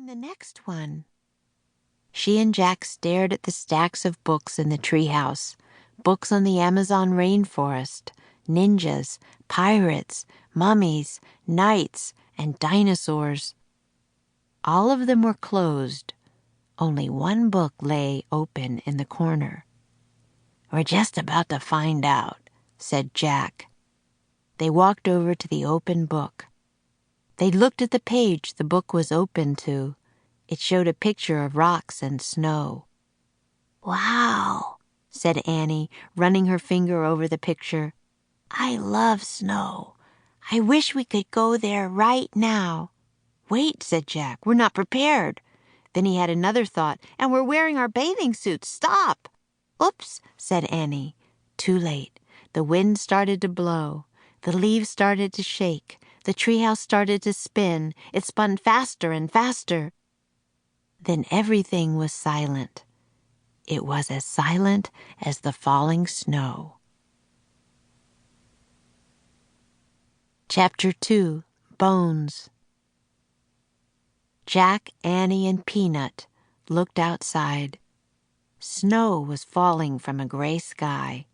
find the next one?" She and Jack stared at the stacks of books in the treehouse, books on the Amazon rainforest, ninjas, pirates, mummies, knights, and dinosaurs. All of them were closed. Only one book lay open in the corner. "We're just about to find out," said Jack. They walked over to the open book. They looked at the page the book was open to. It showed a picture of rocks and snow. "Wow," said Annie, running her finger over the picture. "I love snow. I wish we could go there right now." "Wait," said Jack. "We're not prepared." Then he had another thought. "And we're wearing our bathing suits. Stop!" "Oops," said Annie. Too late. The wind started to blow. The leaves started to shake. The treehouse started to spin. It spun faster and faster. Then everything was silent. It was as silent as the falling snow. Chapter 2, Bones. Jack, Annie, and Peanut looked outside. Snow was falling from a gray sky.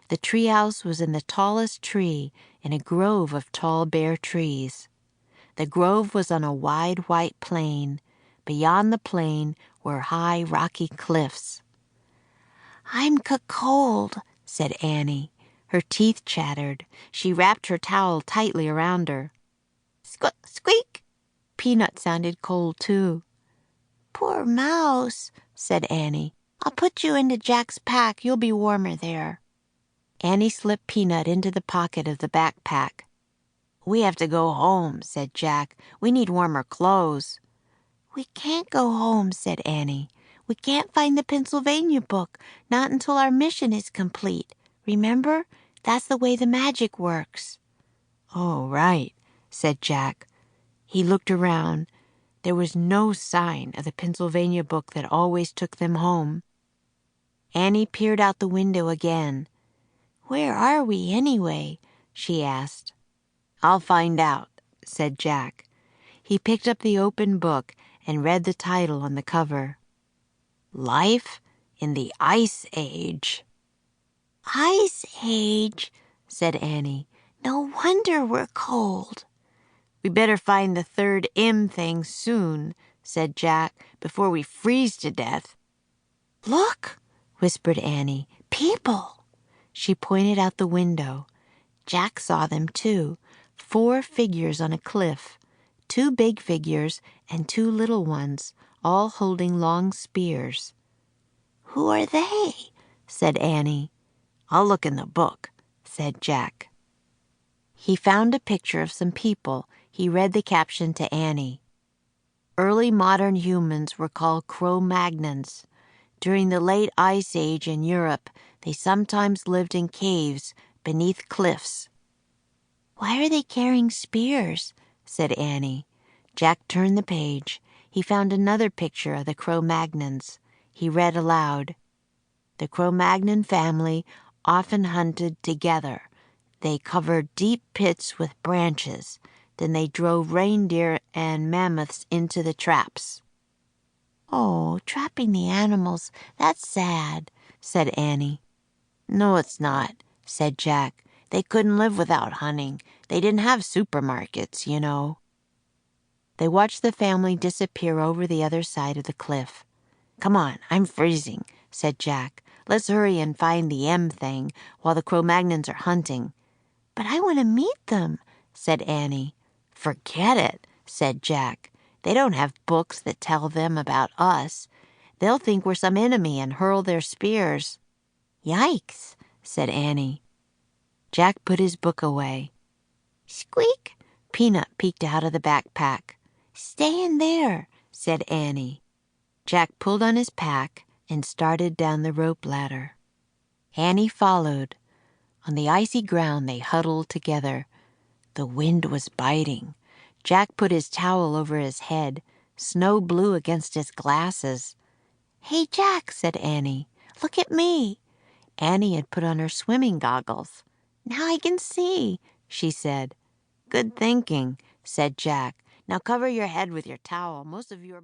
The treehouse was in the tallest tree in a grove of tall bare trees. The grove was on a wide white plain. Beyond the plain were high rocky cliffs. "I'm cold," said Annie. Her teeth chattered. She wrapped her towel tightly around her. Squeak! Peanut sounded cold too. "Poor mouse," said Annie. "I'll put you into Jack's pack. You'll be warmer there." Annie slipped Peanut into the pocket of the backpack. "We have to go home," said Jack. "We need warmer clothes." "We can't go home," said Annie. "We can't find the Pennsylvania book, not until our mission is complete. Remember? That's the way the magic works." "Oh, right," said Jack. He looked around. There was no sign of the Pennsylvania book that always took them home. Annie peered out the window again. "Where are we, anyway?" she asked. "I'll find out," said Jack. He picked up the open book and read the title on the cover. "Life in the Ice Age." "Ice Age," said Annie. "No wonder we're cold." "We better find the third M thing soon," said Jack, "before we freeze to death." "Look," whispered Annie. "People." She pointed out the window. Jack saw them too. 4 figures on a cliff. 2 big figures and 2 little ones, all holding long spears. "Who are they?" said Annie. "I'll look in the book," said Jack. He found a picture of some people. He read the caption to Annie. Early modern humans were called Cro-Magnons. During the late Ice Age in Europe, they sometimes lived in caves beneath cliffs. "Why are they carrying spears?" said Annie. Jack turned the page. He found another picture of the Cro-Magnons. He read aloud. "The Cro-Magnon family often hunted together. They covered deep pits with branches. Then they drove reindeer and mammoths into the traps." "Oh, trapping the animals, that's sad," said Annie. "No, it's not," said Jack. "They couldn't live without hunting. They didn't have supermarkets, you know." They watched the family disappear over the other side of the cliff. "Come on, I'm freezing," said Jack. "Let's hurry and find the M thing while the Cro-Magnons are hunting." "But I want to meet them," said Annie. "Forget it," said Jack. "They don't have books that tell them about us. They'll think we're some enemy and hurl their spears." "Yikes," said Annie. Jack put his book away. "Squeak!" Peanut peeked out of the backpack. "Stay in there," said Annie. Jack pulled on his pack and started down the rope ladder. Annie followed. On the icy ground they huddled together. The wind was biting. Jack put his towel over his head. Snow blew against his glasses. "Hey, Jack," said Annie. "Look at me." Annie had put on her swimming goggles. "Now I can see," she said. "Good thinking," said Jack. "Now cover your head with your towel. Most of your